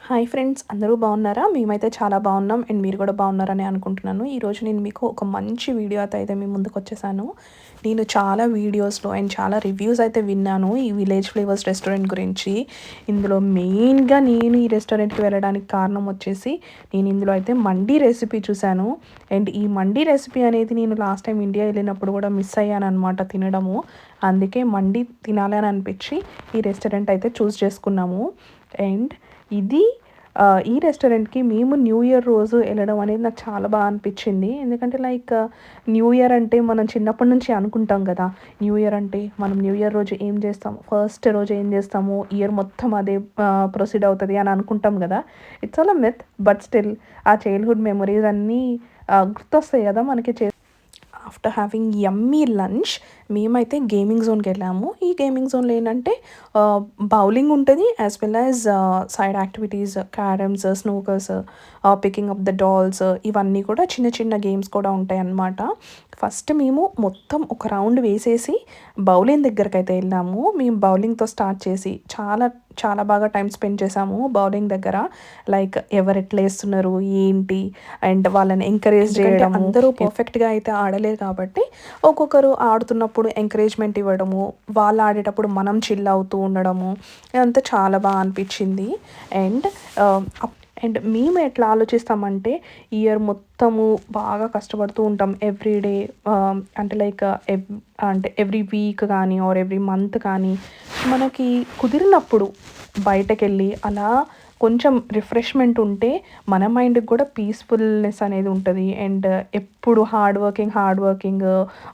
Hi friends, అందరూ బాగున్నారా? మేమైతే చాలా బాగున్నాం అండ్ మీరు కూడా బాగున్నారని అనుకుంటున్నాను. ఈరోజు నేను మీకు ఒక మంచి వీడియోతో అయితే మీ ముందుకు వచ్చేసాను. నేను చాలా వీడియోస్లో అండ్ చాలా రివ్యూస్ అయితే విన్నాను ఈ విలేజ్ ఫ్లేవర్స్ రెస్టారెంట్ గురించి. ఇందులో మెయిన్గా నేను ఈ రెస్టారెంట్కి వెళ్ళడానికి కారణం వచ్చేసి నేను ఇందులో అయితే మండీ రెసిపీ చూశాను. అండ్ ఈ మండీ రెసిపీ అనేది నేను లాస్ట్ టైం ఇండియా వెళ్ళినప్పుడు కూడా మిస్ అయ్యాను అనమాట తినడము. అందుకే మండీ తినాలి అని అనిపించి ఈ రెస్టారెంట్ అయితే చూస్ చేసుకున్నాము. అండ్ ఇది ఈ రెస్టారెంట్‌కి మేము న్యూ ఇయర్ రోజు ఎళ్ళడం అనేది నాకు చాలా అనిపిచ్చింది. ఎందుకంటే న్యూ ఇయర్ అంటే మనం చిన్నప్పటి నుంచి అనుకుంటాం గదా! న్యూ ఇయర్ అంటే మనం న్యూ ఇయర్ రోజు ఏం చేస్తాం? ఫస్ట్ రోజు ఏం చేస్తాము? ఇయర్ మొత్తం అదే ప్రొసీడ్ అవుతది అని అనుకుంటాం గదా! It's all a myth. But still ఆ చైల్డ్‌హుడ్ మెమోరీస్ అన్నీ గుర్తొస్తాయి గదా! మనకి ఆఫ్టర్ హ్యావింగ్ యమ్మీ లంచ్ మేమైతే గేమింగ్ జోన్‌కి వెళ్ళాము. ఈ గేమింగ్ జోన్‌లో ఏంటంటే బౌలింగ్ ఉంటుంది, as well as side activities, carroms, snookers, picking up the dolls, ఇవన్నీ కూడా చిన్న చిన్న గేమ్స్ కూడా ఉంటాయన్నమాట. ఫస్ట్ మేము మొత్తం ఒక రౌండ్ వేసేసి బౌలింగ్ దగ్గరకైతే వెళ్ళాము. మేము బౌలింగ్తో స్టార్ట్ చేసి చాలా చాలా బాగా టైం స్పెండ్ చేసాము బౌలింగ్ దగ్గర. ఎవరు ఎట్లా వేస్తున్నారు ఏంటి అండ్ వాళ్ళని ఎంకరేజ్ చేయడం. అందరూ పర్ఫెక్ట్గా అయితే ఆడలేరు కాబట్టి ఒక్కొక్కరు ఆడుతున్నప్పుడు ఎంకరేజ్మెంట్ ఇవ్వడము, వాళ్ళు ఆడేటప్పుడు మనం చిల్ అవుతూ ఉండడము, ఇదంతా చాలా బాగా అనిపించింది. అండ్ అండ్ మేము ఎట్లా ఆలోచిస్తామంటే ఇయర్ మొత్తము బాగా కష్టపడుతూ ఉంటాం ఎవ్రీడే. అంటే ఎవ్రీ వీక్ కానీ ఆర్ ఎవ్రీ మంత్ కానీ మనకి కుదిరినప్పుడు బయటకెళ్ళి అలా కొంచెం రిఫ్రెష్మెంట్ ఉంటే మన మైండ్కి కూడా పీస్ఫుల్నెస్ అనేది ఉంటుంది. అండ్ ఎప్పుడు హార్డ్ వర్కింగ్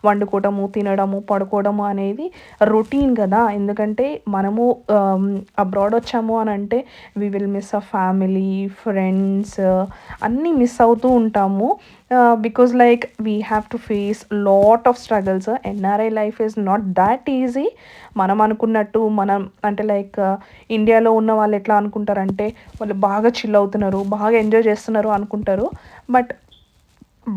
వండుకోవడము, తినడము, పడుకోవడము అనేది రొటీన్ కదా. ఎందుకంటే మనము అబ్రాడ్ వచ్చాము అని అంటే we will miss a family, friends, అన్నీ మిస్ అవుతూ ఉంటాము. Because we have to face lot of struggles. NRI life is not that easy. మనం అనుకున్నట్టు అంటే ఇండియాలో ఉన్న వాళ్ళు ఎట్లా అనుకుంటారంటే వాళ్ళు బాగా చిల్ అవుతున్నారు, బాగా ఎంజాయ్ చేస్తున్నారు అనుకుంటారు. బట్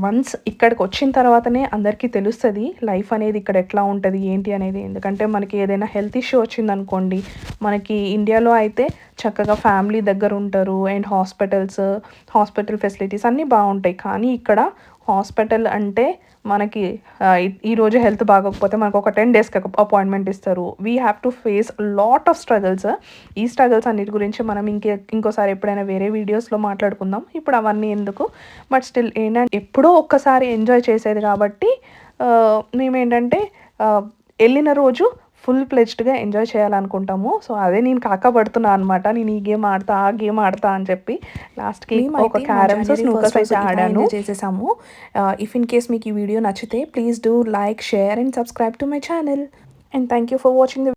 వన్స్ ఇక్కడికి వచ్చిన తర్వాతనే అందరికీ తెలుస్తుంది లైఫ్ అనేది ఇక్కడ ఎట్లా ఉంటుంది ఏంటి అనేది. ఎందుకంటే మనకి ఏదైనా హెల్త్ ఇష్యూ వచ్చిందనుకోండి, మనకి ఇండియాలో అయితే చక్కగా ఫ్యామిలీ దగ్గర ఉంటారు అండ్ హాస్పిటల్ ఫెసిలిటీస్ అన్నీ బాగుంటాయి. కానీ ఇక్కడ హాస్పిటల్ అంటే మనకి ఈరోజు హెల్త్ బాగోకపోతే మనకు ఒక 10 డేస్కి అపాయింట్మెంట్ ఇస్తారు. We have to face lot of struggles. ఈ స్ట్రగల్స్ అన్నిటి గురించి మనం ఇంకోసారి ఎప్పుడైనా వేరే వీడియోస్లో మాట్లాడుకుందాం. ఇప్పుడు అవన్నీ ఎందుకు. బట్ స్టిల్ ఏంటంటే ఎప్పుడో ఒక్కసారి ఎంజాయ్ చేసేది కాబట్టి మేమేంటంటే వెళ్ళిన రోజు ఫుల్ ప్లెజ్డ్గా ఎంజాయ్ చేయాలనుకుంటాము. సో అదే నేను కాకపడుతున్నా అనమాట. నేను ఈ గేమ్ ఆడతా, ఆ గేమ్ ఆడతా అని చెప్పి లాస్ట్కి ఒక క్యారమ్స్, స్నూకర్స్ అయితే ఆడాను చేసేసాము. ఇఫ్ ఇన్ కేస్ మీకు ఈ వీడియో నచ్చితే please do like, share and subscribe to my channel. And thank you for watching the